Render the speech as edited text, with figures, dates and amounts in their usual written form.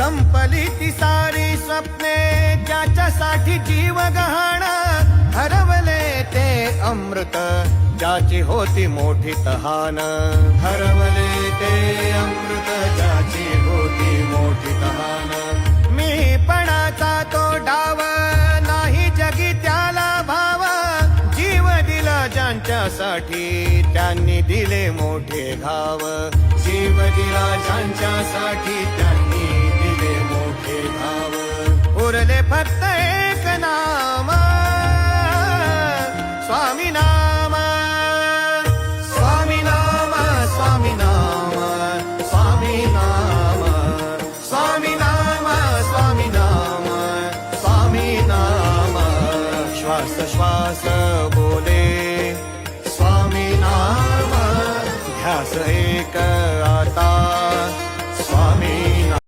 संपली ती सारी स्वप्ने ज्याच्यासाठी जीव गहाण, हरवले ते अमृत ज्याची होती मोठी तहान, हरवले ते अमृत ज्याची होती मोठी तहान. मीपणाचा तो डाव नाही जगी त्याला भाव, जीव दिला ज्यांच्यासाठी त्यांनी दिले मोठे घाव, जीव दिला ज्यांच्यासाठी त्यांनी दिले मोठे घाव. उरले फक्त एक नाम, स्वामी नाम, स्वामी नाम, स्वामी नाम, स्वामी नाम, स्वामी नाम, स्वामी नाम, स्वामी नाम. श्वास श्वास